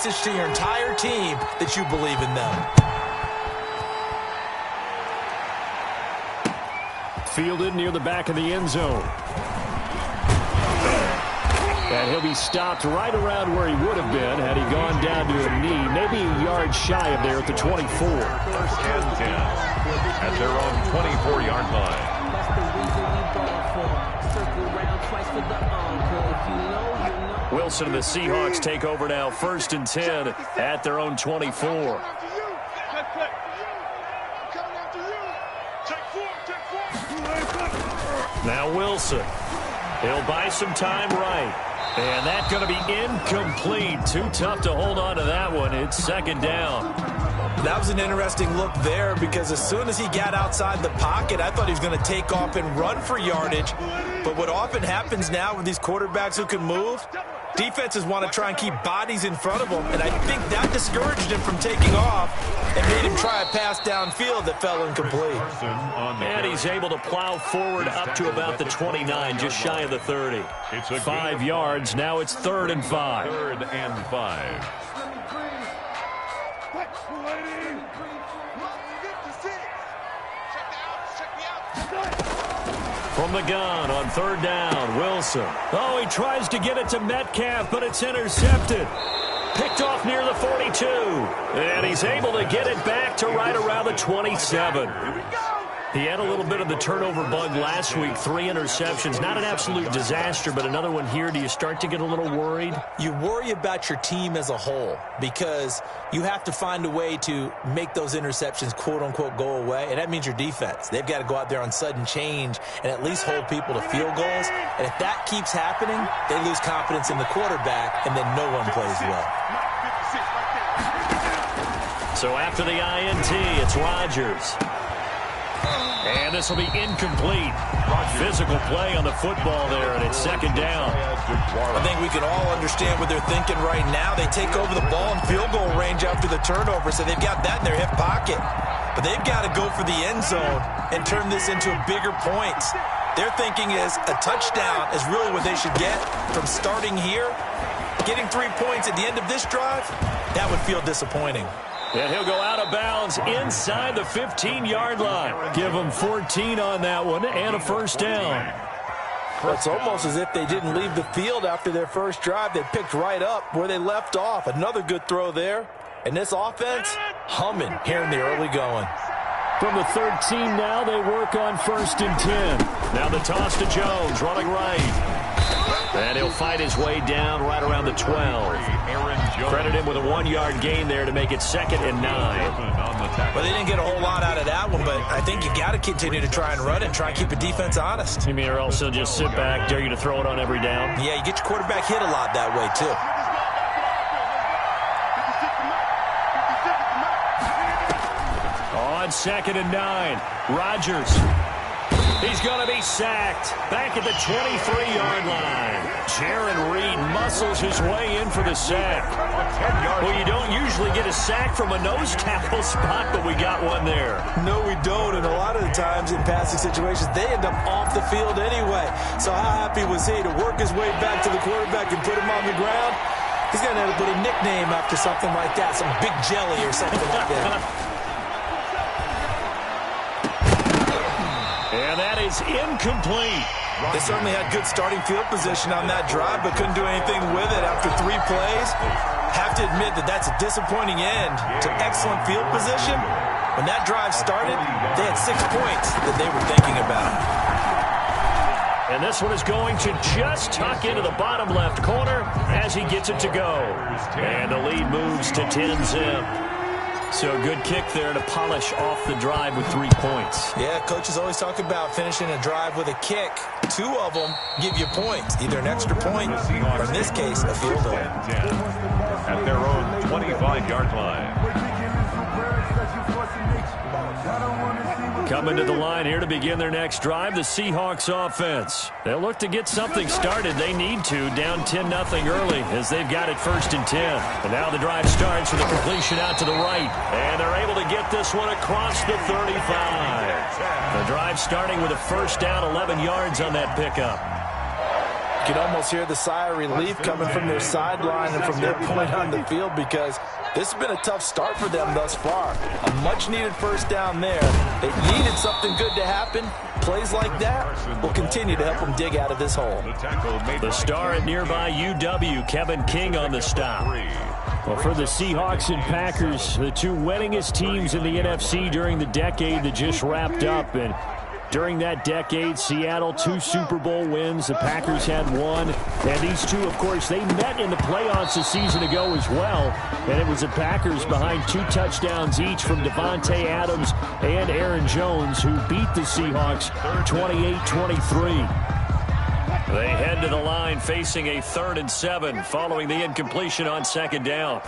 message to your entire team that you believe in them. Fielded near the back of the end zone. And he'll be stopped right around where he would have been had he gone down to a knee, maybe a yard shy of there at the 24. First and 10 at their own 24-yard line. Wilson and the Seahawks take over now, first and 10 at their own 24. Now Wilson. He'll buy some time right. And that's going to be incomplete. Too tough to hold on to that one. It's second down. That was an interesting look there because as soon as he got outside the pocket, I thought he was going to take off and run for yardage. But what often happens now with these quarterbacks who can move, defenses want to try and keep bodies in front of them, and I think that discouraged him from taking off and made him try a pass downfield that fell incomplete. And he's able to plow forward up to about the 29, just shy of the 30. 5 yards, now it's 3rd and 5. 3rd and 5. From the gun on 3rd down, Wilson. Oh, he tries to get it to Metcalf, but it's intercepted. Picked off near the 42. And he's able to get it back to right around the 27. He had a little bit of the turnover bug last week, 3 interceptions. Not an absolute disaster, but another one here. Do you start to get a little worried? You worry about your team as a whole because you have to find a way to make those interceptions, quote-unquote, go away, and that means your defense. They've got to go out there on sudden change and at least hold people to field goals. And if that keeps happening, they lose confidence in the quarterback, and then no one plays well. So after the INT, it's Rodgers. And this will be incomplete. Physical play on the football there, and it's second down. I think we can all understand what they're thinking right now. They take over the ball in field goal range after the turnover, so they've got that in their hip pocket. But they've got to go for the end zone and turn this into bigger points. Their thinking is a touchdown is really what they should get from starting here. Getting 3 points at the end of this drive, that would feel disappointing. And he'll go out of bounds inside the 15-yard line. Give him 14 on that one and a first down. It's almost as if they didn't leave the field after their first drive. They picked right up where they left off. Another good throw there. And this offense, humming here in the early going. From the 13 now, they work on first and 10. Now the toss to Jones, running right. And he'll fight his way down right around the 12. Credit him with a 1-yard gain there to make it 2nd and 9. Well, they didn't get a whole lot out of that one, but I think you got to continue to try and run and try and keep the defense honest. You mean or else he'll just sit back, dare you to throw it on every down? Yeah, you get your quarterback hit a lot that way, too. On 2nd and 9, Rodgers. He's going to be sacked back at the 23-yard line. Jaron Reed muscles his way in for the sack. Well, you don't usually get a sack from a nose tackle spot, but we got one there. No, we don't, and a lot of the times in passing situations, they end up off the field anyway. So how happy was he to work his way back to the quarterback and put him on the ground? He's going to have to put a nickname after something like that, some Big Jelly or something like that. And that is incomplete. They certainly had good starting field position on that drive, but couldn't do anything with it after 3 plays. Have to admit that that's a disappointing end to excellent field position. When that drive started, they had 6 points that they were thinking about. And this one is going to just tuck into the bottom left corner as he gets it to go. And the lead moves to 10-zip. So a good kick there to polish off the drive with 3 points. Yeah, coaches always talk about finishing a drive with a kick. 2 of them give you points, either an extra point or, in this case, a field goal. At their own 25-yard line. Coming to the line here to begin their next drive, the Seahawks offense. They'll look to get something started. They need to, down 10-0 early as they've got it 1st and 10. And now the drive starts with a completion out to the right. And they're able to get this one across the 35. The drive starting with a first down, 11 yards on that pickup. You can almost hear the sigh of relief coming from their sideline and from their point on the field, because this has been a tough start for them thus far. A much-needed first down there. They needed something good to happen. Plays like that will continue to help them dig out of this hole. The star at nearby UW, Kevin King, on the stop. Well, for the Seahawks and Packers, the two winningest teams in the NFC during the decade that just wrapped up. And during that decade, Seattle, 2 Super Bowl wins. The Packers had 1. And these two, of course, they met in the playoffs a season ago as well. And it was the Packers behind 2 touchdowns each from Devontae Adams and Aaron Jones, who beat the Seahawks 28-23. They head to the line facing a 3rd and 7 following the incompletion on 2nd down.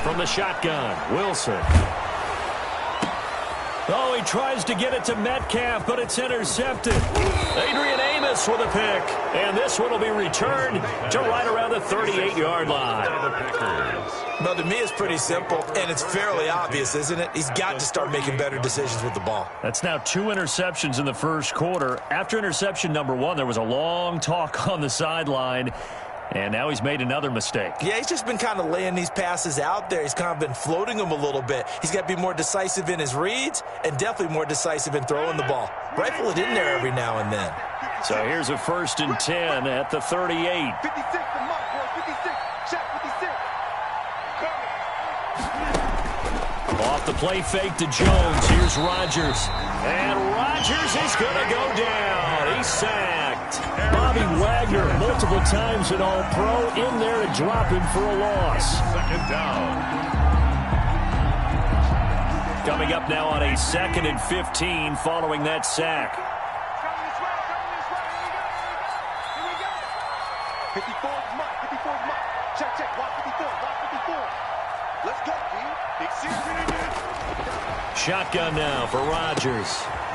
From the shotgun, Wilson. Oh, he tries to get it to Metcalf, but it's intercepted. Adrian Amos with a pick. And this one will be returned to right around the 38-yard line. Well, to me, it's pretty simple, and it's fairly obvious, isn't it? He's got to start making better decisions with the ball. That's now 2 interceptions in the first quarter. After interception number 1, there was a long talk on the sideline. And now he's made another mistake. Yeah, he's just been kind of laying these passes out there. He's kind of been floating them a little bit. He's got to be more decisive in his reads and definitely more decisive in throwing the ball. Rifle it in there every now and then. So here's a 1st and 10 at the 38. 56 to Mark, boy. 56. Shot 56. Off the play fake to Jones. Here's Rodgers. And Rodgers is going to go down. He's sacked. Bobby Wagner, multiple times an All-Pro, in there to drop him for a loss. 2nd down. Coming up now on a 2nd and 15 following that sack. 54 is Mark. 54 is Mark. Check. Watch 54. Watch 54. Let's go, D. Big series. Shotgun now for Rodgers.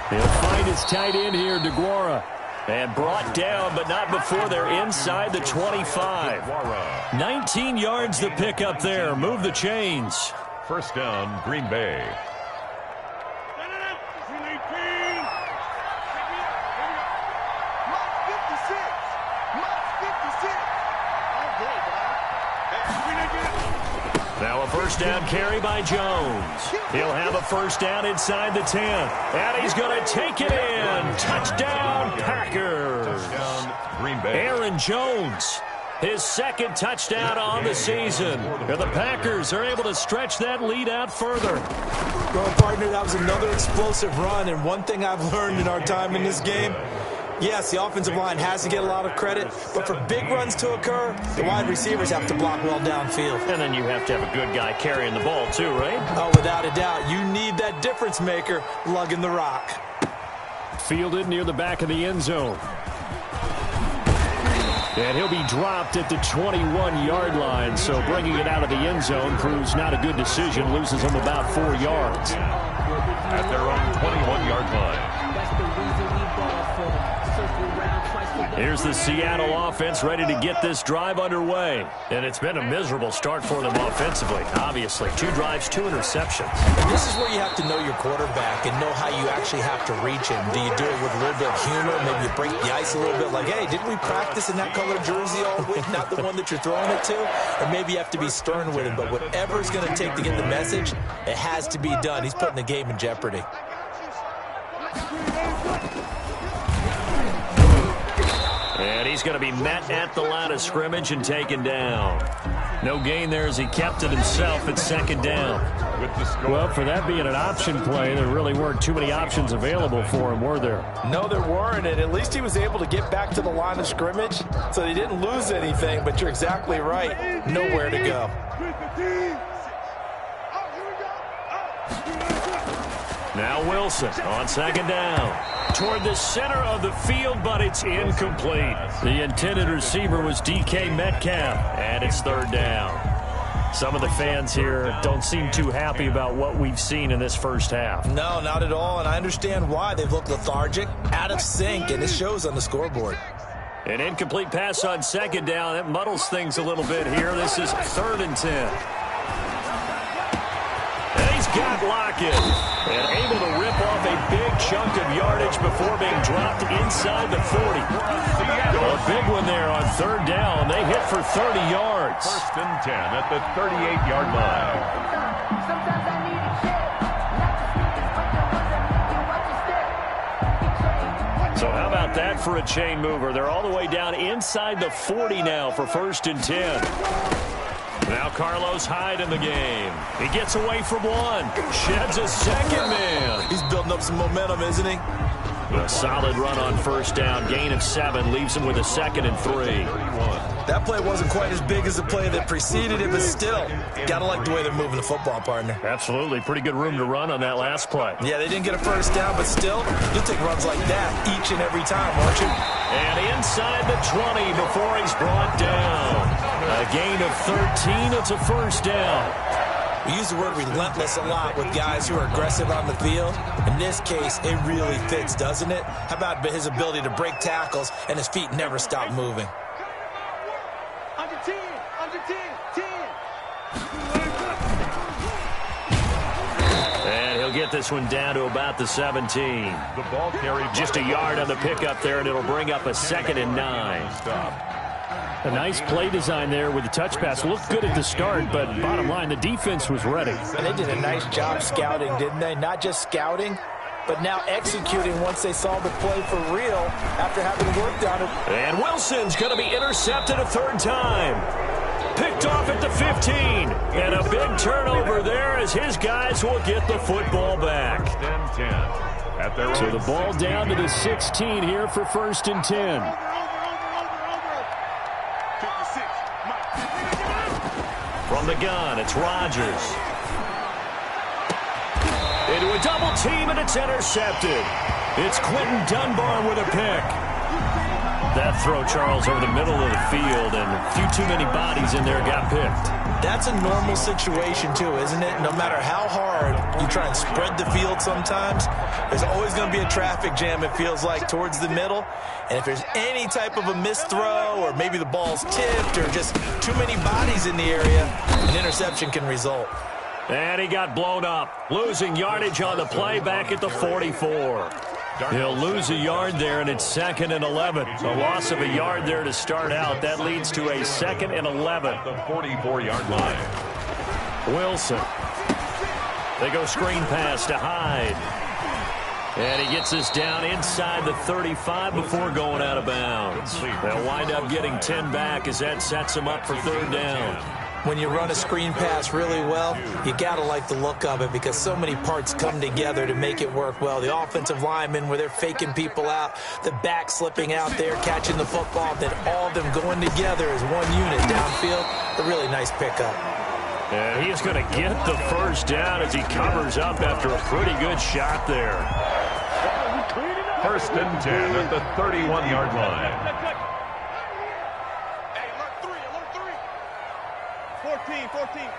He'll find his tight end here, DeGuara. And brought down, but not before they're inside the 25. 19 yards the pick up there. Move the chains. 1st down, Green Bay. Now a 1st down carry by Jones. He'll have a 1st down inside the 10. And he's going to take it in. Touchdown, Packers. Touchdown, Green Bay. Aaron Jones, his 2nd touchdown on the season. And the Packers are able to stretch that lead out further. Well, partner, that was another explosive run. And one thing I've learned in our time in this game, yes, the offensive line has to get a lot of credit, but for big runs to occur, the wide receivers have to block well downfield. And then you have to have a good guy carrying the ball too, right? Oh, without a doubt. You need that difference maker lugging the rock. Fielded near the back of the end zone. And he'll be dropped at the 21-yard line, so bringing it out of the end zone proves not a good decision. Loses him about 4 yards. At their own 21-yard line. Here's the Seattle offense ready to get this drive underway. And it's been a miserable start for them offensively, obviously. 2 drives, 2 interceptions. And this is where you have to know your quarterback and know how you actually have to reach him. Do you do it with a little bit of humor? Maybe you break the ice a little bit like, hey, didn't we practice in that color jersey all week, not the one that you're throwing it to? Or maybe you have to be stern with him. But whatever it's going to take to get the message, it has to be done. He's putting the game in jeopardy. And he's going to be met at the line of scrimmage and taken down. No gain there as he kept it himself at 2nd down. Well, for that being an option play, there really weren't too many options available for him, were there? No, there weren't, and at least he was able to get back to the line of scrimmage, so they didn't lose anything, but you're exactly right. Nowhere to go. Now Wilson on 2nd down. Toward the center of the field, but it's incomplete. The intended receiver was DK Metcalf, and it's 3rd down. Some of the fans here don't seem too happy about what we've seen in this first half. No, not at all, and I understand why. They've looked lethargic, out of sync, and it shows on the scoreboard. An incomplete pass on 2nd down. That muddles things a little bit here. This is 3rd and 10. got Lockett. And able to rip off a big chunk of yardage before being dropped inside the 40. A big one there on third down. They hit for 30 yards. First and 10 at the 38-yard line. So how about that for a chain mover? They're all the way down inside the 40 now for first and 10. Now Carlos Hyde in the game. He gets away from one. Sheds a second man. He's building up some momentum, isn't he? A solid run on first down. Gain of 7 leaves him with a 2nd and 3. That play wasn't quite as big as the play that preceded it, but still, gotta like the way they're moving the football, partner. Absolutely. Pretty good room to run on that last play. Yeah, they didn't get a first down, but still, you'll take runs like that each and every time, won't you? And inside the 20 before he's brought down. A gain of 13. It's a first down. We use the word relentless a lot with guys who are aggressive on the field. In this case, it really fits, doesn't it? How about his ability to break tackles and his feet never stop moving? Under 10, 10. And he'll get this one down to about the 17. The ball carried just a yard on the pickup there, and it'll bring up a 2nd and 9. Stop. A nice play design there with the touch pass. Looked good at the start, but bottom line, the defense was ready. And they did a nice job scouting, didn't they? Not just scouting, but now executing once they saw the play for real after having worked on it. And Wilson's going to be intercepted a 3rd time. Picked off at the 15. And a big turnover there as his guys will get the football back. So the ball down to the 16 here for first and 10. From the gun, it's Rodgers. Into a double team, and it's intercepted. It's Quentin Dunbar with a pick. That throw, Charles, over the middle of the field, and a few too many bodies in there got picked. That's a normal situation, too, isn't it? No matter how hard you try and spread the field sometimes, there's always going to be a traffic jam, it feels like, towards the middle. And if there's any type of a missed throw or maybe the ball's tipped or just too many bodies in the area, an interception can result. And he got blown up, losing yardage on the play back at the 44. He'll lose a yard there, and it's 2nd and 11. A loss of a yard there to start out. That leads to a 2nd and 11. The 44-yard line. Wilson. They go screen pass to Hyde. And he gets this down inside the 35 before going out of bounds. They'll wind up getting 10 back as that sets them up for 3rd down. When you run a screen pass really well, you got to like the look of it because so many parts come together to make it work well. The offensive linemen where they're faking people out, the back slipping out there, catching the football, then all of them going together as one unit downfield. A really nice pickup. And he's going to get the first down as he covers up after a pretty good shot there. First and 10 at the 31-yard line. 14.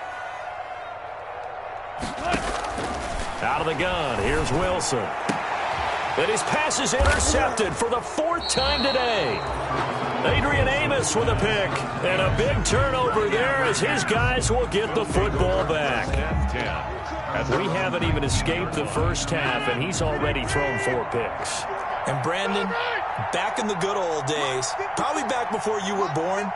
Out of the gun, here's Wilson. And his pass is intercepted for the 4th time today. Adrian Amos with a pick. And a big turnover there as his guys will get the football back. We haven't even escaped the first half, and he's already thrown 4 picks. And Brandon, back in the good old days, probably back before you were born,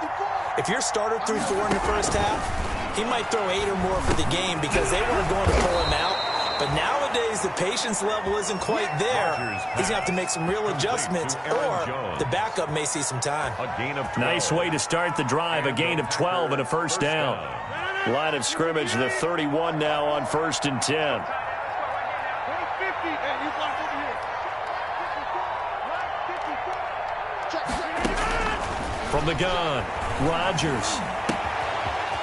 if your starter threw 4 in the first half, he might throw 8 or more for the game because they weren't going to pull him out. But nowadays, the patience level isn't quite there. He's going to have to make some real adjustments, or the backup may see some time. Nice way to start the drive. A gain of 12 and a first down. Line of scrimmage, the 31 now on 1st and 10. From the gun, Rodgers.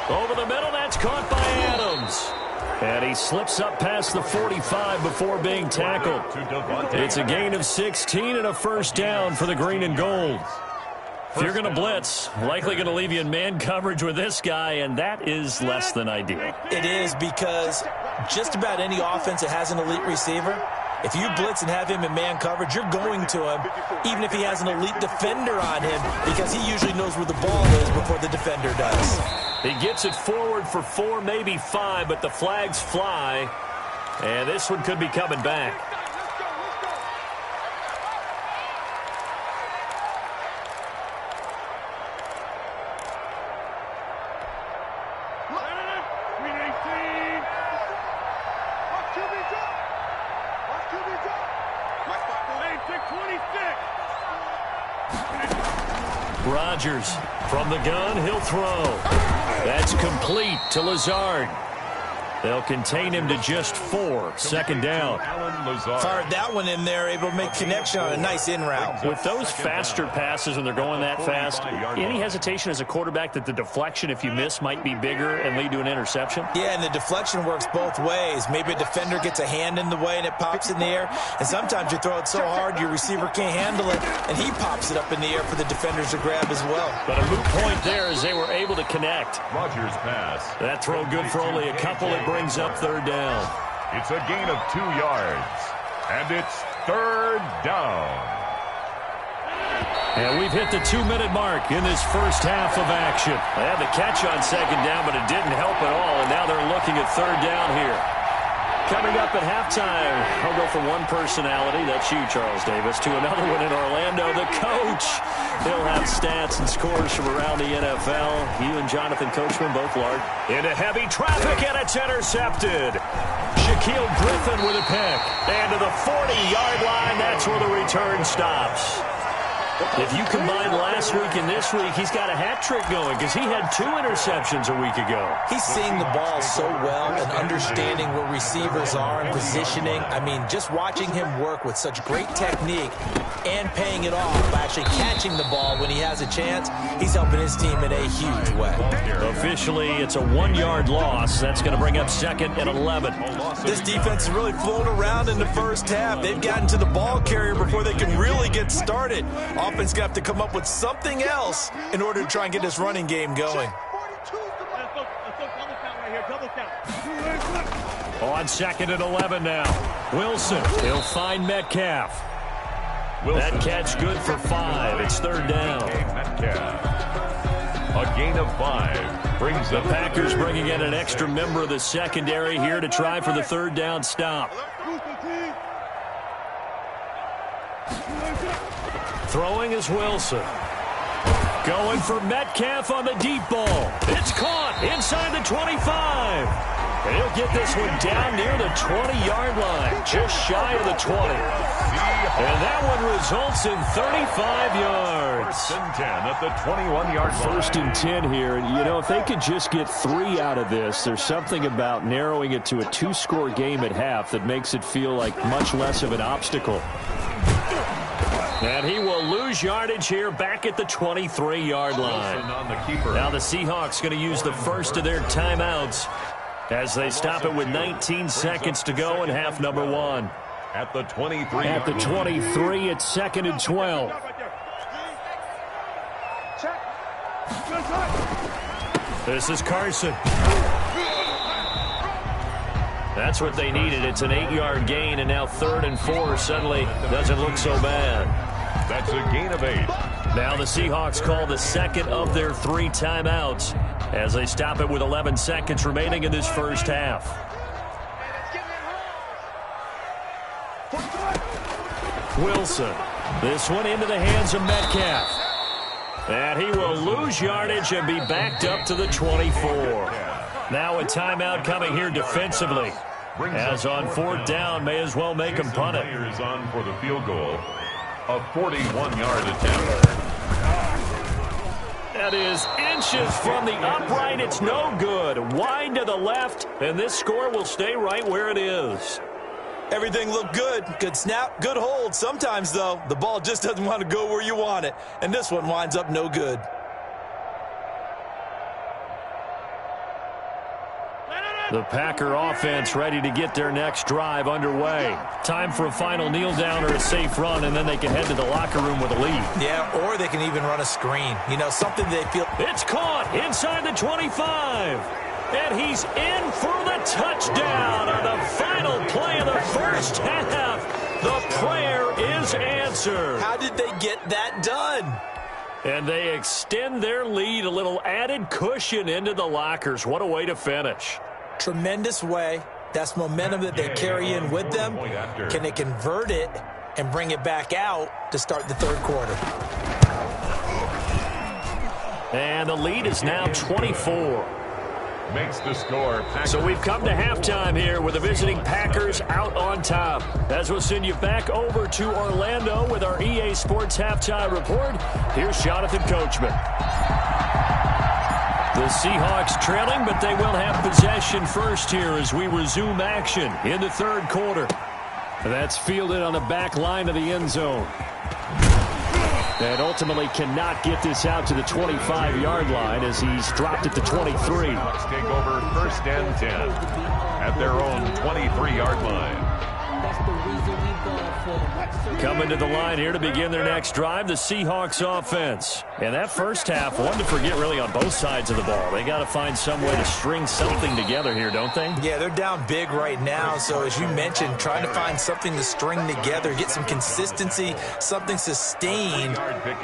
Over the middle, that's caught by Adams. And he slips up past the 45 before being tackled. It's a gain of 16 and a first down for the green and gold. If you're going to blitz, likely going to leave you in man coverage with this guy, and that is less than ideal. It is because just about any offense that has an elite receiver, if you blitz and have him in man coverage, you're going to him, even if he has an elite defender on him, because he usually knows where the ball is before the defender does. He gets it forward for 4, maybe 5, but the flags fly. And this one could be coming back. Rodgers from the gun, he'll throw. That's complete to Lazard. They'll contain him to just 4. Second down. Fired that one in there, able to make connection on a nice in route. With those faster passes when they're going that fast, any hesitation as a quarterback that the deflection, if you miss, might be bigger and lead to an interception? Yeah, and the deflection works both ways. Maybe a defender gets a hand in the way and it pops in the air. And sometimes you throw it so hard your receiver can't handle it, and he pops it up in the air for the defenders to grab as well. But a moot point there as they were able to connect. Rodgers pass. That throw good for only a couple. It brings up third down. It's a gain of 2 yards. And it's third down. And we've hit the 2-minute mark in this first half of action. They had the catch on second down, but it didn't help at all. And now they're looking at third down here. Coming up at halftime, I'll go from one personality, that's you, Charles Davis, to another one in Orlando, the coach. He'll have stats and scores from around the NFL. You and Jonathan Coachman both large. Into heavy traffic, and it's intercepted. Shaquille Griffin with a pick. And to the 40-yard line, that's where the return stops. If you combine last week and this week, he's got a hat trick going because he had 2 interceptions a week ago. He's seeing the ball so well and understanding where receivers are and positioning. I mean, just watching him work with such great technique and paying it off by actually catching the ball when he has a chance, he's helping his team in a huge way. Officially, it's a 1-yard loss. That's going to bring up 2nd and 11. This defense has really flown around in the first half. They've gotten to the ball carrier before they can really get started. Offense going to have to come up with something else in order to try and get this running game going. On 2nd and 11 now. Wilson, he'll find Metcalf. That catch good for 5. It's third down. Metcalf. A gain of 5 brings the Packers bringing in an extra member of the secondary here to try for the third down stop. Throwing is Wilson. Going for Metcalf on the deep ball. It's caught inside the 25. And he'll get this one down near the 20-yard line, just shy of the 20. And that one results in 35 yards. 1st and 10 at the 21-yard line. 1st and 10 here. And, you know, if they could just get 3 out of this, there's something about narrowing it to a 2-score game at half that makes it feel like much less of an obstacle. And he will lose yardage here back at the 23-yard line. Now the Seahawks going to use the first of their timeouts as they stop it with 19 seconds to go in half number 1. At the 23. At the 23, it's 2nd and 12. This is Carson. That's what they needed. It's an 8-yard gain, and now 3rd and 4 suddenly doesn't look so bad. That's a gain of 8. Now the Seahawks call the second of their 3 timeouts as they stop it with 11 seconds remaining in this first half. Wilson. This one into the hands of Metcalf. And he will lose yardage and be backed up to the 24. Now a timeout coming here defensively. As on 4th down, may as well make him punt it. Is on for the field goal. A 41-yard attempt. That is inches from the upright. It's no good. Wide to the left, and this score will stay right where it is. Everything looked good. Good snap, good hold. Sometimes, though, the ball just doesn't want to go where you want it. And this one winds up no good. The Packer offense ready to get their next drive underway. Time for a final kneel down or a safe run, and then they can head to the locker room with a lead. Yeah, or they can even run a screen. You know, something they feel. It's caught inside the 25. And he's in for the touchdown on the final play of the first half. The prayer is answered. How did they get that done? And they extend their lead, a little added cushion into the lockers. What a way to finish. Tremendous way That's momentum that they carry in with them. Can they convert it and bring it back out to start the third quarter? And the lead is now 24. Makes the score. So we've come to halftime here with the visiting Packers out on top. As we'll send you back over to Orlando with our EA Sports Halftime Report, here's Jonathan Coachman. The Seahawks trailing, but they will have possession first here as we resume action in the third quarter. That's fielded on the back line of the end zone. And ultimately cannot get this out to the 25-yard line as he's dropped it to 23. Let's take over first and 10 at their own 23-yard line. Coming to the line here to begin their next drive, the Seahawks offense. And that first half, one to forget really on both sides of the ball. They got to find some way to string something together here, don't they? Yeah, they're down big right now. So as you mentioned, trying to find something to string together, get some consistency, something sustained,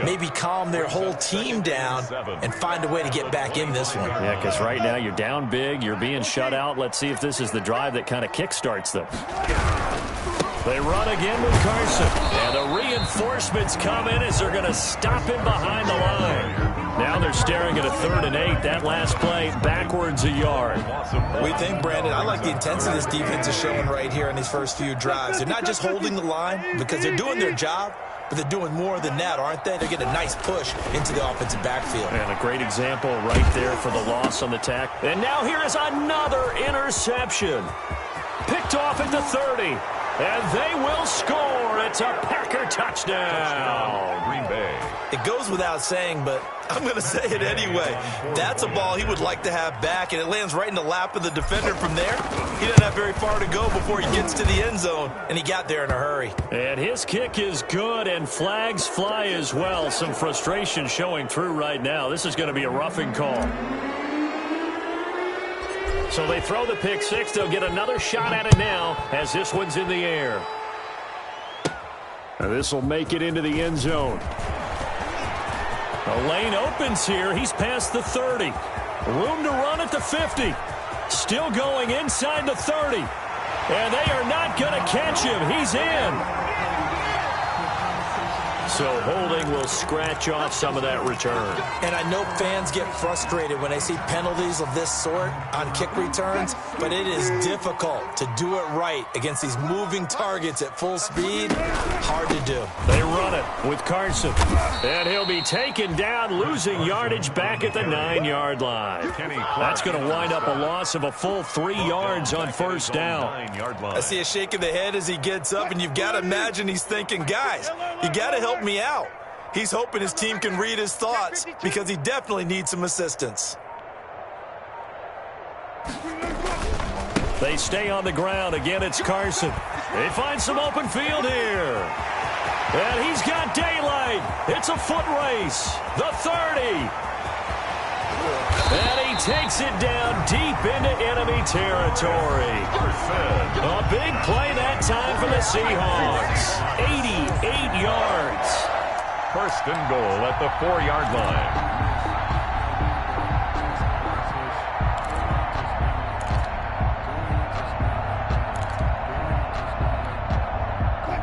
maybe calm their whole team down and find a way to get back in this one. Yeah, because right now you're down big, you're being shut out. Let's see if this is the drive that kind of kickstarts them. They run again with Carson. And the reinforcements come in as they're going to stop him behind the line. Now they're staring at a 3rd and 8. That last play backwards a yard. We think, Brandon, I like the intensity this defense is showing right here in these first few drives. They're not just holding the line because they're doing their job, but they're doing more than that, aren't they? They're getting a nice push into the offensive backfield. And a great example right there for the loss on the tackle. And now here is another interception. Picked off at the 30. And they will score. It's a Packer touchdown. Green Bay. It goes without saying, but I'm going to say it anyway. That's a ball he would like to have back, and it lands right in the lap of the defender from there. He doesn't have very far to go before he gets to the end zone, and he got there in a hurry. And his kick is good, and flags fly as well. Some frustration showing through right now. This is going to be a roughing call. So they throw the pick six. They'll get another shot at it now as this one's in the air. This will make it into the end zone. The lane opens here. He's past the 30. Room to run at the 50. Still going inside the 30. And they are not going to catch him. He's in. So holding will scratch off some of that return. And I know fans get frustrated when they see penalties of this sort on kick returns, but it is difficult to do it right against these moving targets at full speed. Hard to do. They run it with Carson. And he'll be taken down, losing yardage back at the 9-yard line. That's going to wind up a loss of a full 3 yards on first down. I see a shake of the head as he gets up, and you've got to imagine he's thinking, guys, you got to help me out. He's hoping his team can read his thoughts because he definitely needs some assistance. They stay on the ground. Again, it's Carson. They find some open field here. And he's got daylight. It's a foot race. The 30. And he takes it down deep into enemy territory. A big play that time for the Seahawks. 88 yards. First and goal at the 4-yard line.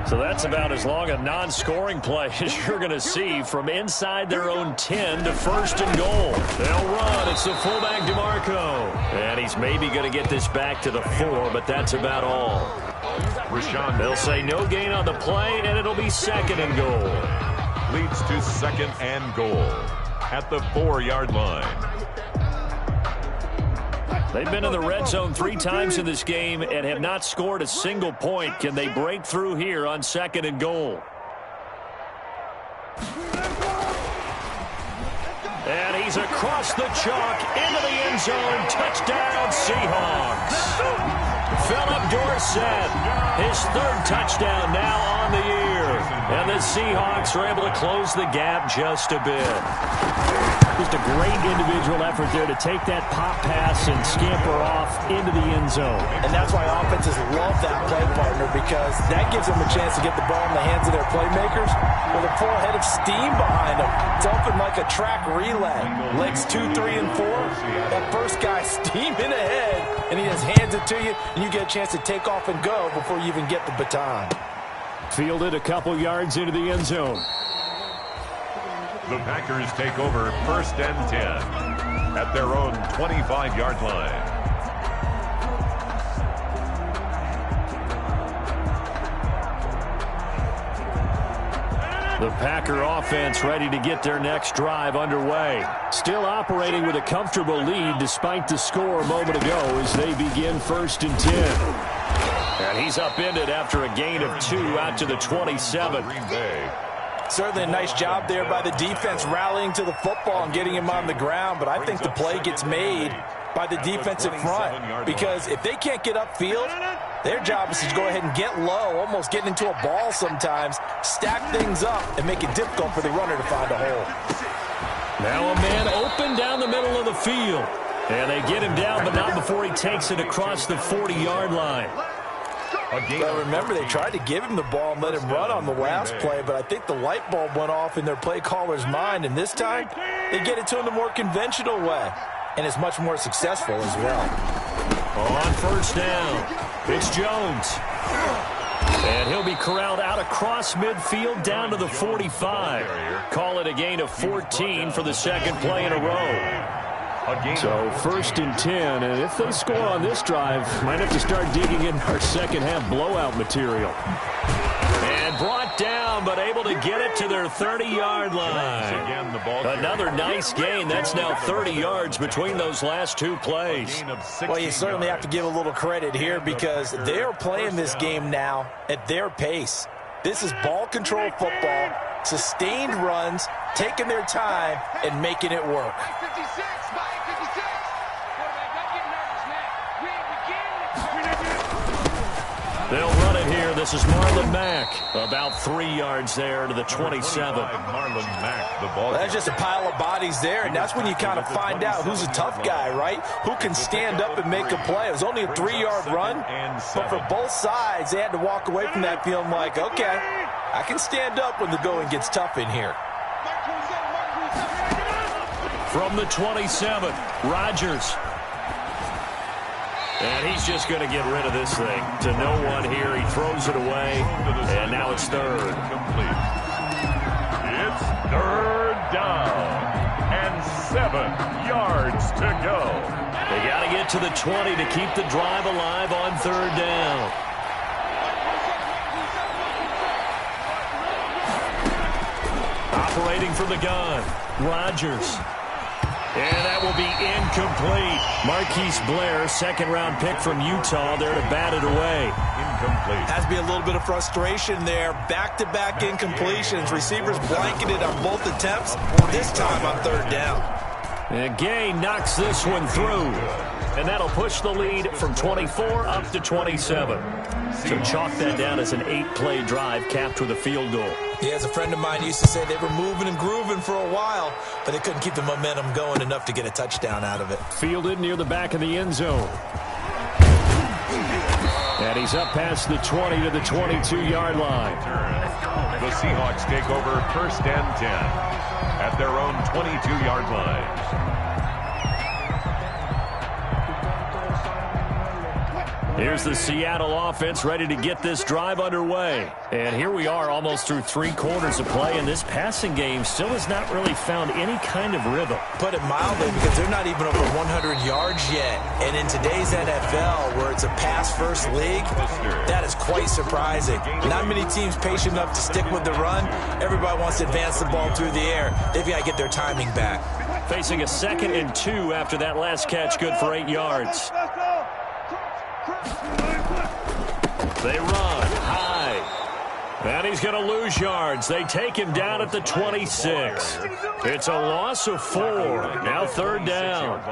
So that's about as long a non-scoring play as you're going to see from inside their own 10 to first and goal. They'll run. It's the fullback DeMarco. And he's maybe going to get this back to the 4, but that's about all. They'll say no gain on the play, and it'll be second and goal. Leads to second and goal at the 4-yard line. They've been in the red zone 3 times in this game and have not scored a single point. Can they break through here on second and goal? And he's across the chalk into the end zone. Touchdown, Seahawks. Philip Dorsett, his 3rd touchdown now on the year. And the Seahawks are able to close the gap just a bit. Just a great individual effort there to take that pop pass and scamper off into the end zone. And that's why offenses love that play partner, because that gives them a chance to get the ball in the hands of their playmakers with a full head of steam behind them. It's open like a track relay. Legs 2, 3, and 4. That first guy steaming ahead, and and he just hands it to you, and you get a chance to take off and go before you even get the baton. Fielded a couple yards into the end zone. The Packers take over 1st and 10 at their own 25-yard line. The Packer offense ready to get their next drive underway. Still operating with a comfortable lead despite the score a moment ago as they begin 1st and 10. And he's upended after a gain of 2 out to the 27. Certainly a nice job there by the defense rallying to the football and getting him on the ground, but I think the play gets made by the defensive front because if they can't get upfield, their job is to go ahead and get low, almost get into a ball sometimes, stack things up, and make it difficult for the runner to find a hole. Now a man open down the middle of the field. And they get him down, but not before he takes it across the 40-yard line. Well, remember, they tried to give him the ball and let him run on the last play, but I think the light bulb went off in their play caller's mind, and this time they get it to him the more conventional way, and it's much more successful as well. On 1st down, it's Jones. And he'll be corralled out across midfield down to the 45. Call it a gain of 14 for the second play in a row. So 1st and 10, and if they score on this drive, might have to start digging in our second half blowout material. And brought down, but able to get it to their 30-yard line. Another nice gain. That's now 30 yards between those last 2 plays. Well, you certainly have to give a little credit here because they are playing this game now at their pace. This is ball control football, sustained runs, taking their time, and making it work. They'll run it here. This is Marlon Mack. About 3 yards there to the 27. Marlon Mack, the ball. That's just a pile of bodies there, and that's when you kind of find out who's a tough guy, right? Who can stand up and make a play. It was only a 3-yard run, but for both sides, they had to walk away from that feeling like, okay, I can stand up when the going gets tough in here. From the 27, Rodgers. And he's just going to get rid of this thing. To no one here. He throws it away. And now it's 3rd. It's 3rd down. And 7 yards to go. They got to get to the 20 to keep the drive alive on 3rd down. Operating from the gun, Rodgers. And that will be incomplete. Marquise Blair, 2nd-round pick from Utah, there to bat it away. Incomplete. Has to be a little bit of frustration there. Back-to-back incompletions. Receivers blanketed on both attempts, this time on 3rd down. And Gay knocks this one through. And that'll push the lead from 24 up to 27. So chalk that down as an 8-play drive capped with a field goal. Yeah, as a friend of mine used to say, they were moving and grooving for a while, but they couldn't keep the momentum going enough to get a touchdown out of it. Fielded near the back of the end zone. And he's up past the 20 to the 22-yard line. The Seahawks take over 1st and 10 at their own 22-yard line. Here's the Seattle offense ready to get this drive underway. And here we are almost through 3 quarters of play, and this passing game still has not really found any kind of rhythm. Put it mildly, because they're not even over 100 yards yet. And in today's NFL, where it's a pass-first league, that is quite surprising. Not many teams patient enough to stick with the run. Everybody wants to advance the ball through the air. They've got to get their timing back. Facing a 2nd and 2 after that last catch, good for 8 yards. They run high. And he's going to lose yards. They take him down at the 26. It's a loss of 4. Now 3rd down.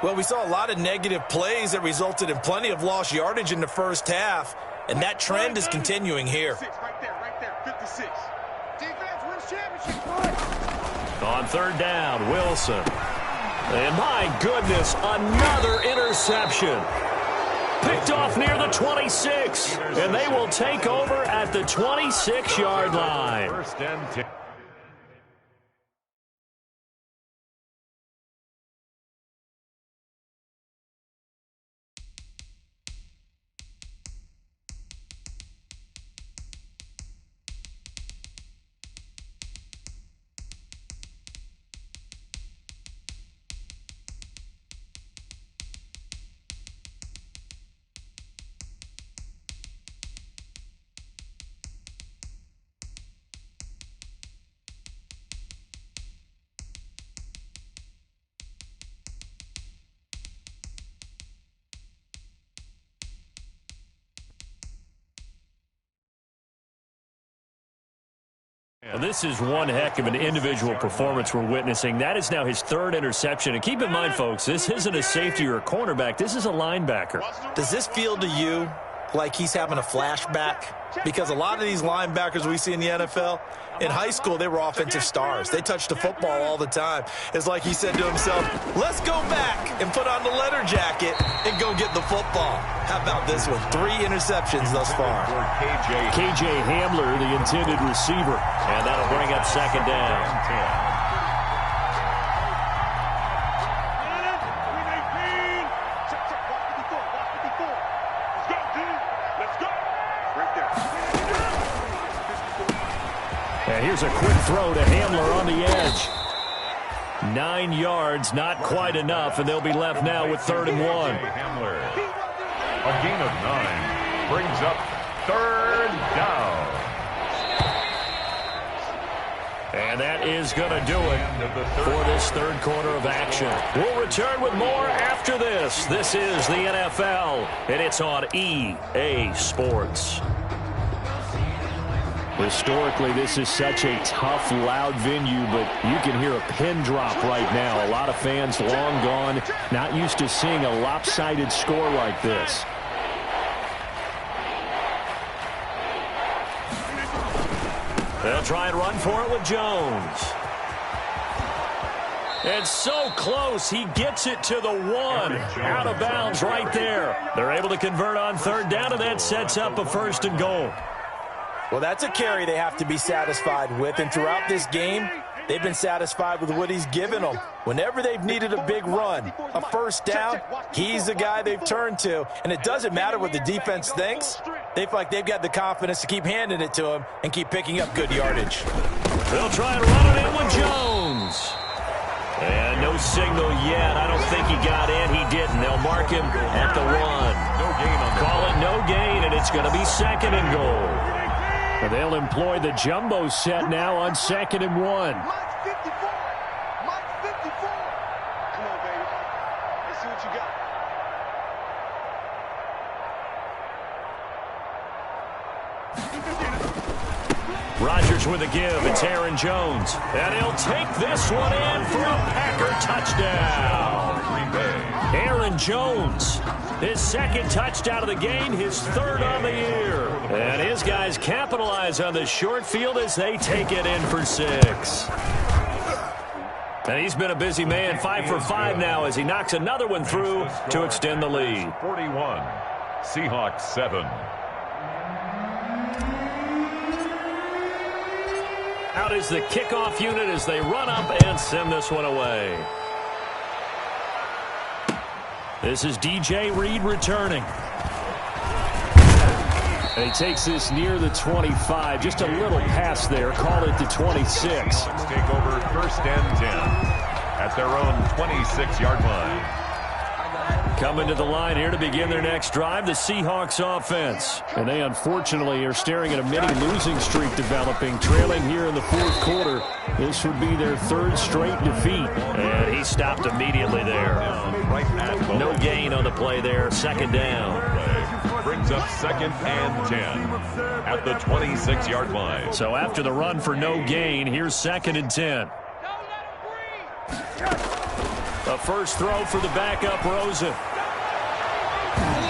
Well, we saw a lot of negative plays that resulted in plenty of lost yardage in the first half, and that trend is continuing here. Right there, 56. Defense wins championship. On 3rd down, Wilson. And my goodness, another interception. Picked off near the 26, and they will take over at the 26-yard line. 1st and 10. this is one heck of an individual performance we're witnessing. That is now his third interception. And keep in mind, folks, this isn't a safety or a cornerback. This is a linebacker. Does this feel to you like he's having a flashback? Because a lot of these linebackers we see in the NFL, in high school, they were offensive stars. They touched the football all the time. It's like he said to himself, let's go back and put on the leather jacket and go get the football. How about this one? 3 interceptions thus far. KJ Hamler, the intended receiver. And that'll bring up second down. Here's a quick throw to Hamler on the edge. 9 yards, not quite enough, and they'll be left now with 3rd and 1. Hamler. A gain of 9 brings up 3rd down. And that is going to do it for this third quarter of action. We'll return with more after this. This is the NFL, and it's on EA Sports. Historically, this is such a tough, loud venue, but you can hear a pin drop right now. A lot of fans long gone, not used to seeing a lopsided score like this. They'll try and run for it with Jones. And so close, he gets it to the 1. Out of bounds right there. They're able to convert on 3rd down, and that sets up a 1st and goal. Well, that's a carry they have to be satisfied with, and throughout this game, they've been satisfied with what he's given them. Whenever they've needed a big run, a 1st down, he's the guy they've turned to, and it doesn't matter what the defense thinks. They feel like they've got the confidence to keep handing it to him and keep picking up good yardage. They'll try and run it in with Jones. And no signal yet. I don't think he got in. He didn't. They'll mark him at the 1. No gain on the Call it no gain, and it's going to be 2nd and goal. They'll employ the jumbo set now on 2nd and 1. Mike 54. Mike 54. Come on, baby. Let's see what you got. Rodgers with a give. It's Aaron Jones. And he'll take this one in for a Packer touchdown. Aaron Jones, his 2nd touchdown of the game, his 3rd on the year. And his guys capitalize on the short field as they take it in for 6. And he's been a busy man, 5 for 5 now as he knocks another one through to extend the lead. 41, Seahawks 7. Out is the kickoff unit as they run up and send this one away. This is DJ Reed returning. And he takes this near the 25. Just a little pass there. Call it the 26. Let's take over 1st and 10 at their own 26-yard line. Coming to the line here to begin their next drive, the Seahawks offense. And they unfortunately are staring at a mini losing streak developing, trailing here in the 4th quarter. This would be their 3rd straight defeat. And he stopped immediately there. No gain on the play there, 2nd down. Brings up 2nd and 10 at the 26-yard line. So after the run for no gain, here's 2nd and 10. A first throw for the backup, Rosen.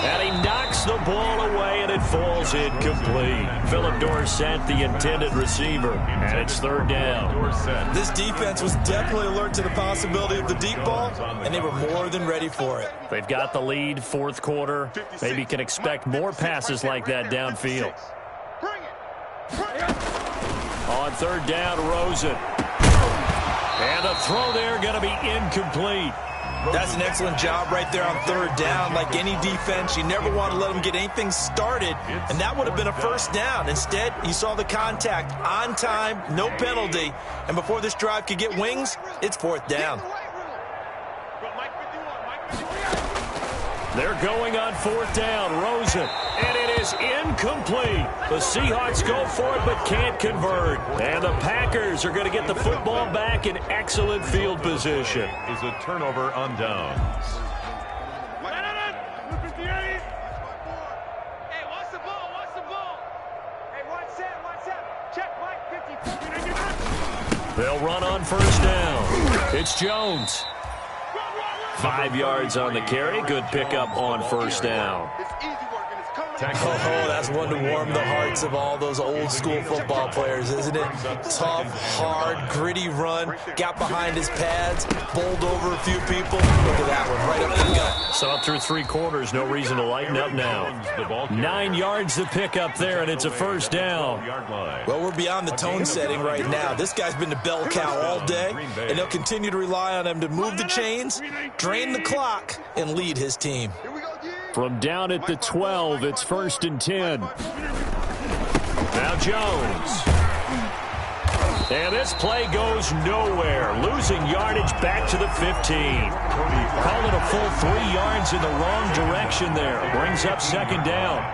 And he knocks the ball away, and it falls incomplete. Philip Dorsett, the intended receiver, and it's 3rd down. This defense was definitely alert to the possibility of the deep ball, and they were more than ready for it. They've got the lead, 4th quarter. Maybe can expect more passes like that downfield. On 3rd down, Rosen. And the throw there going to be incomplete. That's an excellent job right there on 3rd down. Like any defense, you never want to let them get anything started, and that would have been a 1st down. Instead, you saw the contact on time, no penalty, and before this drive could get wings, it's 4th down. They're going on 4th down. Rosen. And it is incomplete. The Seahawks go for it but can't convert. And the Packers are going to get the football back in excellent field position. Is a turnover on downs. Hey, watch the ball, watch the ball. Hey, watch that, check Mike 54. They'll run on first down. It's Jones. 5 yards on the carry. Good pickup on first down. Oh, that's one to warm the hearts of all those old school football players, isn't it? Tough, hard, gritty run. Got behind his pads, bowled over a few people. Look at that one, right up the gut. So up through 3 quarters, no reason to lighten up now. 9 yards to pick up there, and it's a first down. Well, we're beyond the tone setting right now. This guy's been the bell cow all day, and they'll continue to rely on him to move the chains, drain the clock, and lead his team. From down at the 12, it's 1st and 10. Now Jones. And this play goes nowhere. Losing yardage back to the 15. Call it a full 3 yards in the wrong direction there. Brings up 2nd down.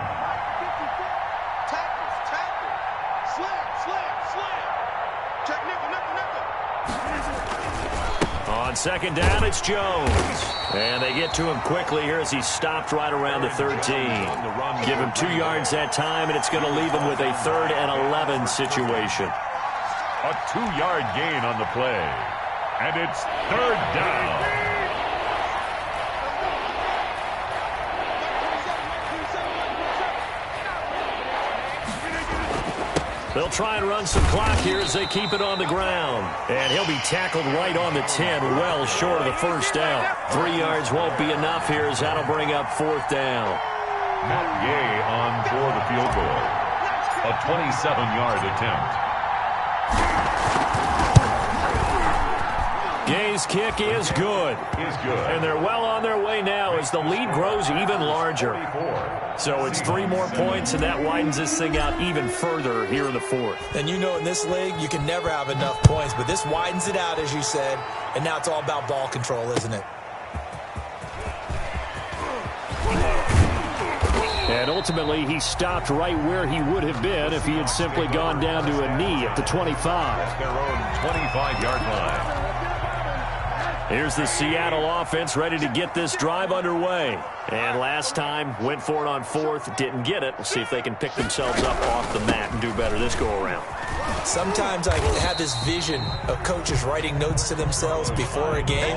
On 2nd down, it's Jones. And they get to him quickly here as he stopped right around the 13. Give him 2 yards that time, and it's going to leave him with a 3rd and 11 situation. A 2-yard gain on the play. And it's 3rd down. They'll try and run some clock here as they keep it on the ground. And he'll be tackled right on the 10, well short of the 1st down. 3 yards won't be enough here as that'll bring up 4th down. Matt Gay on for the field goal. A 27-yard attempt. Gay's kick is good. And they're well on their way now as the lead grows even larger. So it's 3 more points, and that widens this thing out even further here in the 4th. And you know in this league, you can never have enough points, but this widens it out, as you said, and now it's all about ball control, isn't it? And ultimately, he stopped right where he would have been if he had simply gone down to a knee at the 25. Their own 25-yard line. Here's the Seattle offense ready to get this drive underway. And last time, went for it on 4th, didn't get it. We'll see if they can pick themselves up off the mat and do better this go-around. Sometimes I have this vision of coaches writing notes to themselves before a game,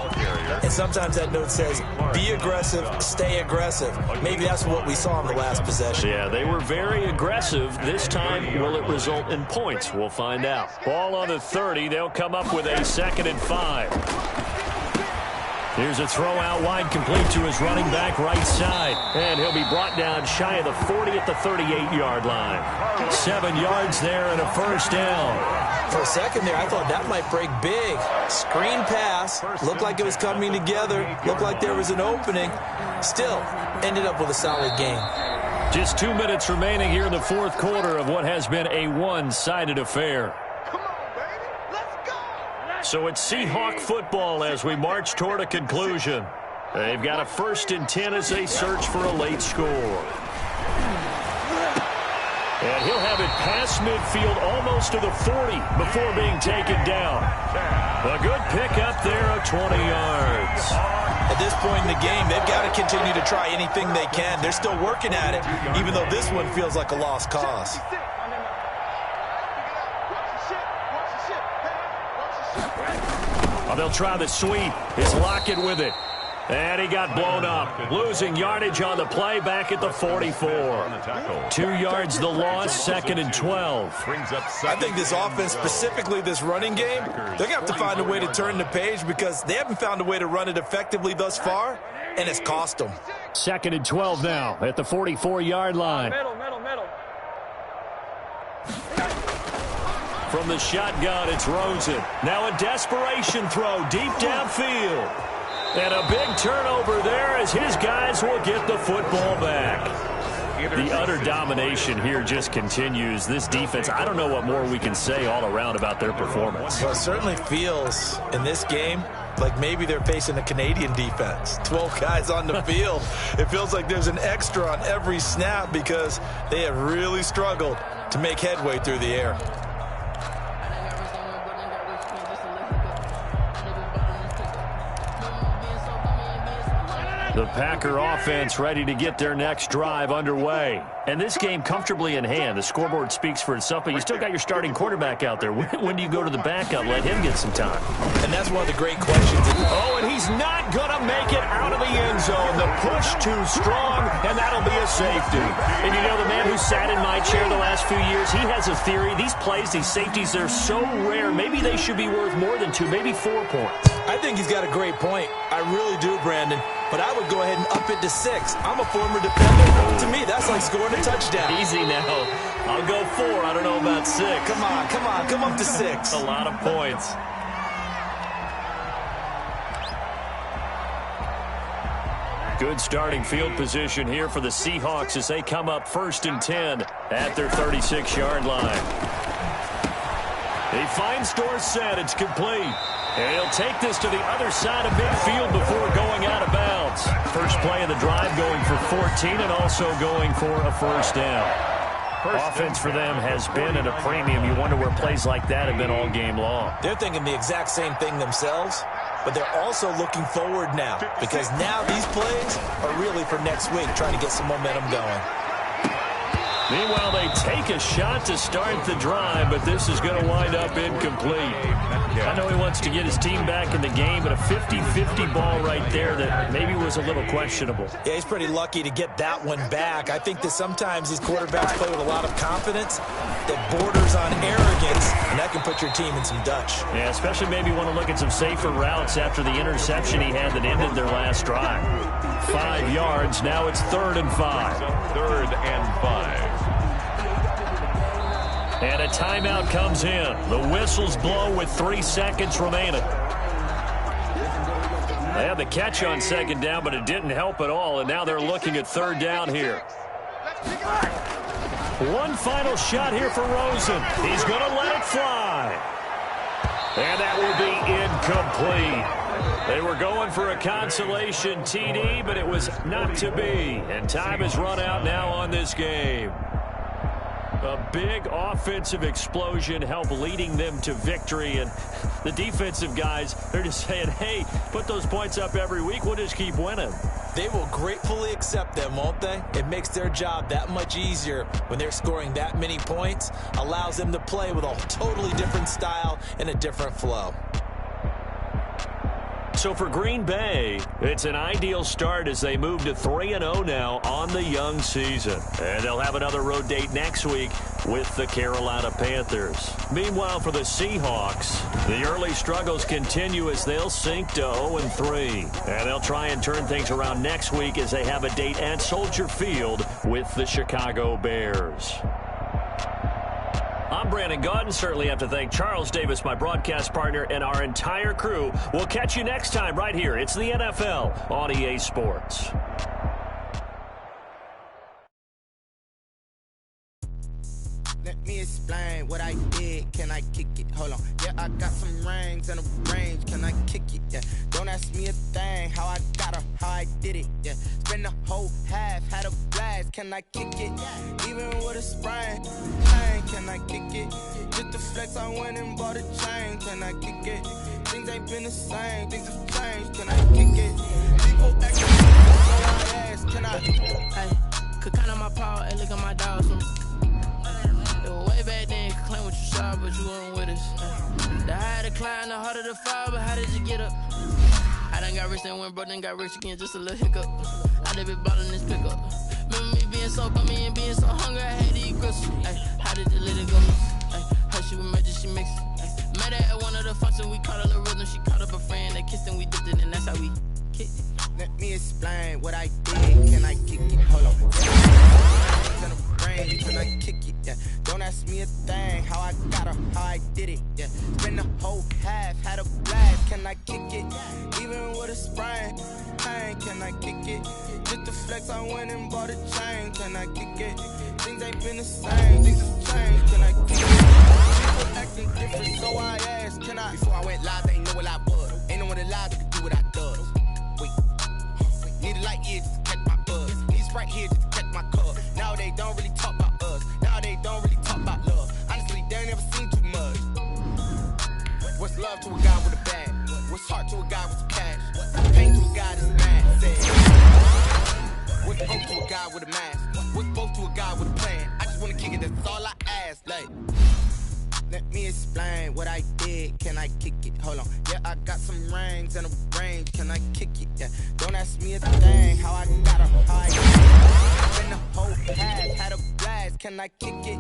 and sometimes that note says, be aggressive, stay aggressive. Maybe that's what we saw in the last possession. Yeah, they were very aggressive. This time, will it result in points? We'll find out. Ball on the 30. They'll come up with a 2nd and 5. Here's a throw out wide, complete to his running back right side. And he'll be brought down shy of the 40 at the 38-yard line. 7 yards there and a 1st down. For a second there, I thought that might break big. Screen pass, looked like it was coming together, looked like there was an opening. Still, ended up with a solid game. Just 2 minutes remaining here in the 4th quarter of what has been a one-sided affair. So it's Seahawk football as we march toward a conclusion. They've got a 1st and 10 as they search for a late score. And he'll have it past midfield almost to the 40 before being taken down. A good pickup there of 20 yards. At this point in the game, they've got to continue to try anything they can. They're still working at it, even though this one feels like a lost cause. Oh, they'll try the sweep. It's Lockett with it. And he got blown up. Losing yardage on the play back at the 44. 2 yards the loss, 2nd and 12. I think this offense, specifically this running game, they're going to have to find a way to turn the page because they haven't found a way to run it effectively thus far, and it's cost them. 2nd and 12 now at the 44-yard line. Middle. From the shotgun, it's Rosen. Now a desperation throw deep downfield. And a big turnover there as his guys will get the football back. The utter domination here just continues. This defense, I don't know what more we can say all around about their performance. Well, it certainly feels in this game like maybe they're facing a Canadian defense. 12 guys on the field. It feels like there's an extra on every snap because they have really struggled to make headway through the air. The Packer offense ready to get their next drive underway. And this game comfortably in hand. The scoreboard speaks for itself, but you still got your starting quarterback out there. When do you go to the backup? Let him get some time. And that's one of the great questions. Oh, and he's not going to make it out of the end zone. The push too strong, and that'll be a safety. And you know, the man who sat in my chair the last few years, he has a theory. These plays, these safeties, they're so rare. Maybe they should be worth more than 2, maybe 4 points. I think he's got a great point. I really do, Brandon. But I would go ahead and up it to 6. I'm a former defender. To me, that's like scoring a touchdown. Easy now. I'll go 4. I don't know about 6. Come on. Come up to 6. A lot of points. Good starting field position here for the Seahawks as they come up 1st and 10 at their 36-yard line. He finds Dorsett. It's complete. And he'll take this to the other side of midfield before going out of bounds. First play of the drive going for 14 and also going for a first down. Offense for them has been at a premium. You wonder where plays like that have been all game long. They're thinking the exact same thing themselves, but they're also looking forward now because now these plays are really for next week, trying to get some momentum going. Meanwhile, they take a shot to start the drive, but this is going to wind up incomplete. I know he wants to get his team back in the game, but a 50-50 ball right there that maybe was a little questionable. Yeah, he's pretty lucky to get that one back. I think that sometimes these quarterbacks play with a lot of confidence that borders on arrogance, and that can put your team in some Dutch. Yeah, especially maybe want to look at some safer routes after the interception he had that ended their last drive. 5 yards. Now it's 3rd and 5. 3rd and 5. And a timeout comes in. The whistles blow with 3 seconds remaining. They had the catch on 2nd down, but it didn't help at all, and now they're looking at 3rd down here. One final shot here for Rosen. He's going to let it fly. And that will be incomplete. They were going for a consolation TD, but it was not to be. And time has run out now on this game. A big offensive explosion helped leading them to victory. And the defensive guys, they're just saying, hey, put those points up every week. We'll just keep winning. They will gratefully accept them, won't they? It makes their job that much easier when they're scoring that many points. Allows them to play with a totally different style and a different flow. So for Green Bay, it's an ideal start as they move to 3-0 now on the young season. And they'll have another road date next week with the Carolina Panthers. Meanwhile, for the Seahawks, the early struggles continue as they'll sink to 0-3. And they'll try and turn things around next week as they have a date at Soldier Field with the Chicago Bears. I'm Brandon Gaudin. Certainly have to thank Charles Davis, my broadcast partner, and our entire crew. We'll catch you next time right here. It's the NFL on EA Sports. Let me explain what I did. Can I kick it? Hold on. Yeah, I got some rings and a range. Can I kick it? Yeah. Don't ask me a thing. How I got her, how I did it. Yeah. Spend the whole half, had a blast. Can I kick it? Even with a sprain. Can I kick it? Just the flex, I went and bought a chain. Can I kick it? Things ain't been the same. Things have changed. Can I kick it? People acting so I ask. Can I? Hey, could count on my power and look at my dogs. Way back then, you could claim what you saw, but you weren't with us. The higher the climb, the harder the fall, but how did you get up? I done got rich, then went broke, then got rich again, just a little hiccup. I done been ballin' this pickup. Remember me being so bummy and being so hungry, I had to eat grits. How did you let it go? Her she was magic, she mixed. Met her at one of the functions, we caught a little rhythm. She caught up a friend, they kissed and we dipped it, and that's how we kicked it. Let me explain what I did. Can I kick it? Hold on. Can I kick it? Yeah. Don't ask me a thing. How I got her, how I did it. Yeah. Spend the whole half, had a blast. Can I kick it? Even with a sprain. Can I kick it? Just the flex, I went and bought a chain. Can I kick it? Things ain't been the same. Things have changed. Can I kick it? People acting different, so I asked. Can I? Before I went live, they ain't know what I was. Ain't no one alive that could do what I does. Wait. Need a light here just to catch my buzz. Need Sprite here just to catch my cup. Now they don't really talk about us. Now they don't really talk about love. Honestly, they ain't never seen too much. What's love to a guy with a bag? What's heart to a guy with some cash? Pain to a guy that's mad. Sad. What's broke to a guy with a mask? What's broke to a guy with a plan? I just wanna kick it, that's all I ask. Like, let me explain what I did. Can I kick it? Hold on. Yeah, I got some rings and a range. Can I kick it? Yeah. Don't ask me a thing. How I got her, how I get it. Been the whole past, had a blast. Can I kick it?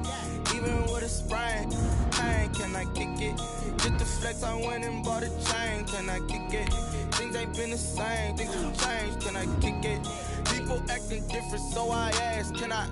Even with a sprain. Hey, can I kick it? Just the flex, I went and bought a chain. Can I kick it? Things ain't been the same. Things have changed. Can I kick it? People acting different, so I ask. Can I?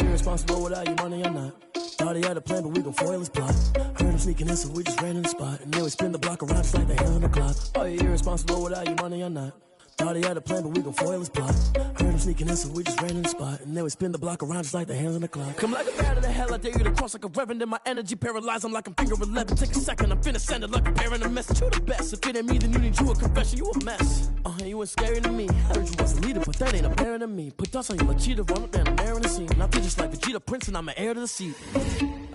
Irresponsible without your money or not. Thought he had a plan, but we gon' foil his plot. Heard him sneaking in, so we just ran in the spot. And then we spin the block around just like the hell on the clock. Are you irresponsible without your money or not? Thought he had a plan, but we gon' foil his plot. Heard him sneaking in, so we just ran in the spot. And then we spin the block around just like the hands on the clock. Come like a bat of the hell, I dare you to cross like a reverend. And my energy paralyzed, I'm like I'm finger 11. Take a second, I'm finna send it like a bearing a message. You the best, if it ain't me, then you need you a confession. You a mess, you ain't scary to me. Heard you was a leader, but that ain't apparent to me. Put dust on you like cheetah, run up and I'm airing the scene. And I feel just like Vegeta Prince and I'm an heir to the seat.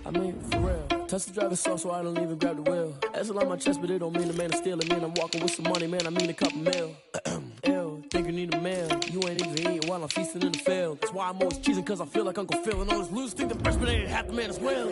I mean, for real. Touch the driver's soft, so I don't even grab the wheel. That's on my chest, but it don't mean the man is stealing. Mean I'm walking with some money, man, I mean a couple mil. Ew, think you need a meal. You ain't even eating while I'm feasting in the field. That's why I'm always cheesing, cause I feel like Uncle Phil. And all this loose think the freshman ain't half the man as well.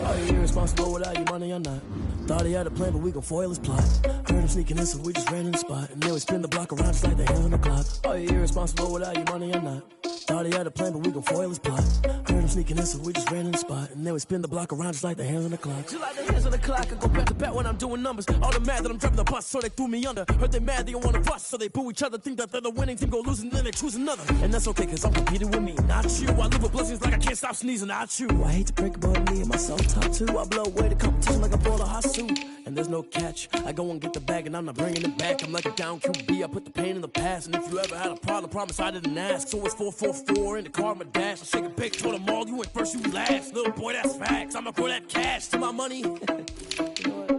Are you irresponsible without your money or not? Thought he had a plan, but we gon' foil his plot. Heard him sneaking in, so we just ran in the spot. And then we spin the block around just like the hell on the clock. Are you irresponsible without your money or not? Thought he had a plan, but we gon' foil his plot. Heard him sneaking in, so we just ran in the spot. And then we spin the block around just like the hands on the clock. Just like the hands on the clock, I go back to back when I'm doing numbers. All the mad that I'm driving the bus, so they threw me under. Heard they mad, they don't wanna bust, so they boo each other. Think that they're the winning team, go losing, then they choose another. And that's okay, cause I'm competing with me, not you. I live with blessings like I can't stop sneezing, not you. I hate to break it, but me and myself top two. I blow away the competition like I bought a hot suit. And there's no catch, I go and get the bag and I'm not bringing it back. I'm like a down QB, I put the pain in the past. And if you ever had a problem, promise I didn't ask. So it's 444 in the car, my dash. I shake a big, told them all, you ain't first, you last. Little boy, that's facts, I'ma throw that cash to my money. You know what?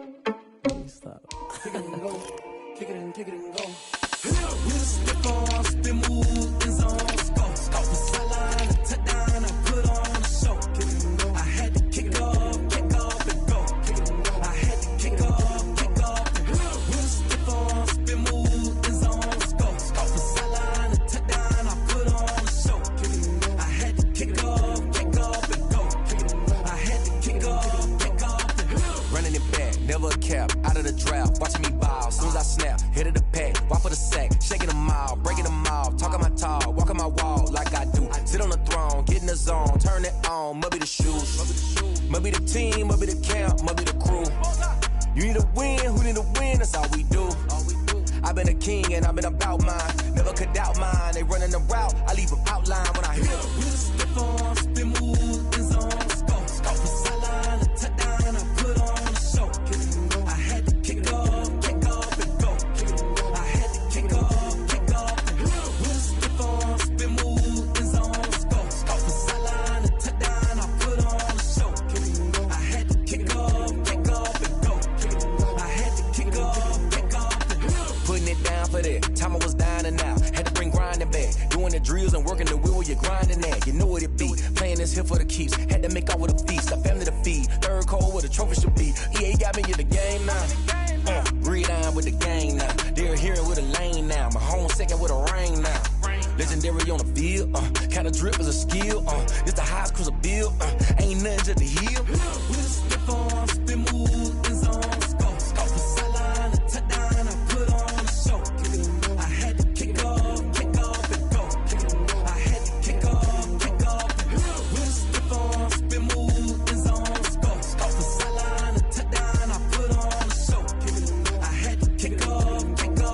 Let me stop. Kick it and go, kick it and kick it and go. With a stiff on, spin move, in zone, scope. Scope the sideline, touchdown, I put on a show. Kick it and go. I had to kick off and go. Kick it and go. I had to kick off and go. With a stiff on, spin move, in zone, scope. Scope the sideline, touchdown, I put on a show. Kick it and go. I had to kick off and go. Kick it and go. I had to kick off and go. Running it back, never a cap, out of the draft, watching me bow. Soon as I snap, hit of the pack, walk for the sack, shaking them out, breaking them out, talking my talk, walking my wall like I do. Sit on the throne, get in the zone, turn it on, must be the shoes, must be the team, must be the camp, must be the crew. You need a win, who need a win, that's all we do. I've been a king and I've been about mine, never could doubt mine. They running the route, I leave them outline when I hit them. We just step on, spin move, in zone, scope the sideline, touchdown, I put on a show. I had to kick off and go. I had to kick off and go. We just step on, spin move, in zone, scope the sideline, touchdown, I put on a show. I had to kick off and go. I had to kick off and go. Putting it down for that, time I was down and out. Had to bring grinding back, doing the drills and working the wheel where you're grinding at. You know what it be, playing this here for the keeps. Had to make out with a feast, a family to feed. Third cold where the trophy should be. EA got me in the game now. Breed on with the gang now. They're hearing with a lane now. My home second with a rain now. Legendary on the field, kinda drip is a skill. It's the highest cruiser bill, ain't nothing just the hill. We just step on, spin move, in zone, scope the sideline, touchdown, I put on a show. I had to kick off and go. I had to kick off and go. We just step on, spin move, in zone, scope the sideline, touchdown, I put on a show. I had to kick off and go.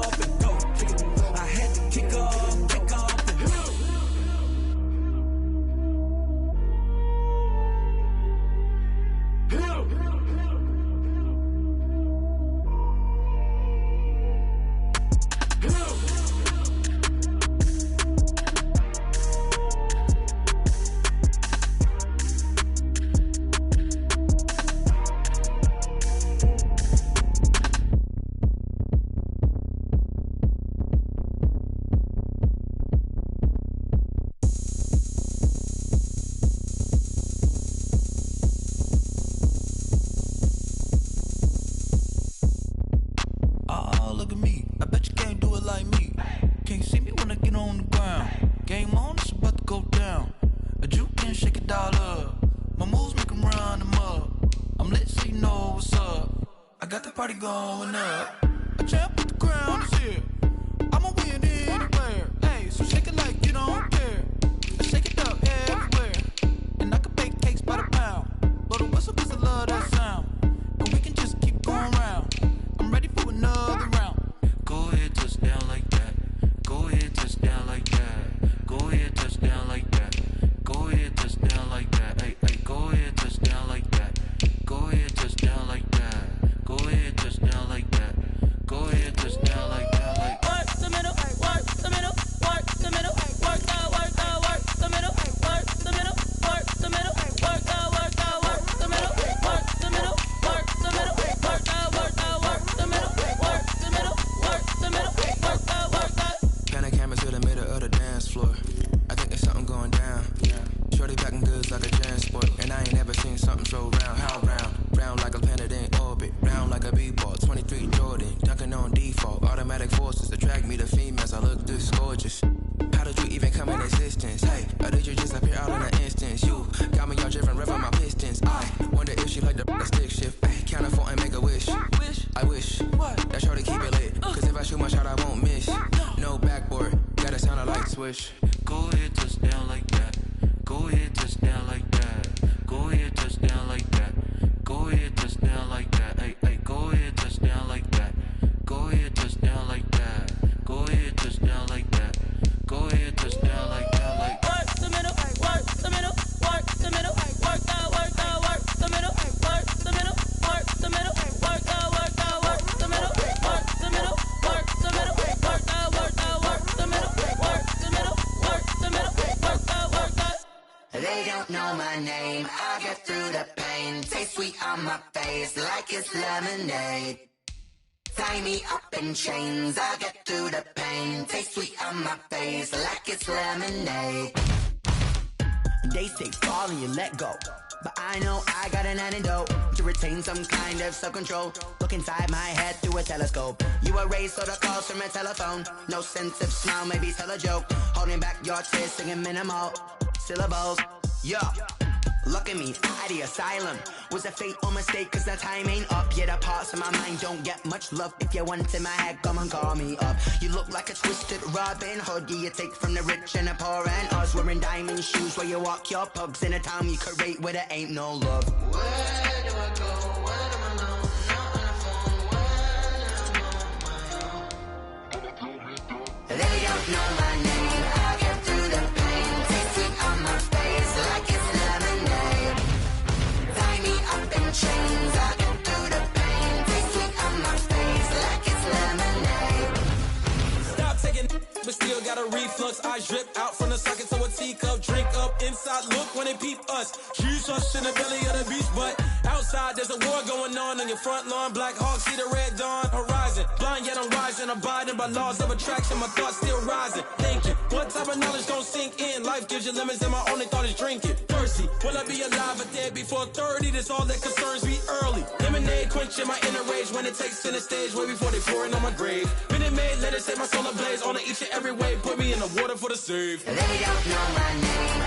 I had to kick off and go. on the ground. Game on, it's about to go down. A juke and shake it all up. My moves make them run them up. I'm lit so you know what's up. I got the party going up. A champ with the crown is here. I'ma win anywhere. Hey, so shake it like you don't care. Shake it up everywhere. And I can bake cakes by the pound. Blow the whistle cause I love that sound. And we can just keep going round. I'm ready for another round. Go ahead, touch down like that. Go ahead, touch down like that. Go ahead, touch down like that. Go ahead, touch down like that. Hey, hey, go ahead, touch down like that. Go ahead, touch down like that. Go ahead, touch down like that. Go ahead, touch down like that. Like work the middle, work the middle, work the middle, work the middle, work the middle, work the middle, work the middle, work the middle, work the middle, work the middle, work the middle, work the middle, work the middle, work the. Pan the camera to the middle of the dance floor. I think there's something going down. Shorty backing goods like a transport, and I ain't never seen something so round. How round? Round like a planet in orbit, round like a b-ball. 23 Jordan, dunking on default. Automatic forces attract me to females. I look this gorgeous. How did you even come in existence? Hey, or did you just appear out in an instance? You got me all driven, revving my pistons. I wonder if she like the stick shift. Ay, count a 4 and make a wish. I wish that shorty keep it lit. Cause if I shoot my shot, I won't miss. No backboard, gotta sound a light switch. Go ahead, touch down like that. Go ahead, touch down like that. Go ahead, touch down like that. Go ahead, touch down like that. Hey, hey, go ahead, touch down like that. Go ahead, touch down like that. Go ahead, touch down like that. Go ahead, touch down like that. Like work the middle, work the middle, work the middle, work the middle, work the middle, work the middle, work the middle, work the middle, work the middle, work the middle, work the middle, work the middle, work the middle, work the. They don't know my name. I get through the pain. Taste sweet on my face like it's lemonade. Tie me up in chains. I get through the pain. Taste sweet on my face like it's lemonade. They say fall and you let go, but I know I got an antidote to retain some kind of self-control. Look inside my head through a telescope. You erase all the calls from a telephone. No sense of smile, maybe tell a joke. Holding back your tears, singing minimal syllables. Yeah, look at me, out the asylum. Was a fate or mistake, cause the time ain't up. Yet the parts of my mind don't get much love. If you want in my head, come and call me up. You look like a twisted Robin Hood. Yeah, you take from the rich and the poor and us. Wearing diamond shoes where you walk your pugs. In a town you could rate where there ain't no love. Where do I go? Where am I alone? Not on the phone. When I'm on my own. They don't know my name. I get through the pain. Taste sweet on my face like it's lemonade. Tie me up in chains. I get through the pain. Taste sweet on my face like it's lemonade. Stop taking, but still got a reflux. Eyes drip out from the socket to a teacup. Drink up inside, look when they peep us. Choose us in the belly of the beach, but outside there's a war going on your front lawn. Black Hawk see the red dawn horizon. Blind yet I'm rising, abiding by laws of attraction. My thoughts still rising, thinking what type of knowledge don't sink in. Life gives you limits and my only thought is drinking. Thirsty, will I be alive or dead before 30? That's all that concerns me early. Lemonade quenching my inner rage when it takes center stage way before they pour it on my grave. Minute Maid, let it set my soul ablaze on each and every way. Put me in the water for the save. They don't know my name.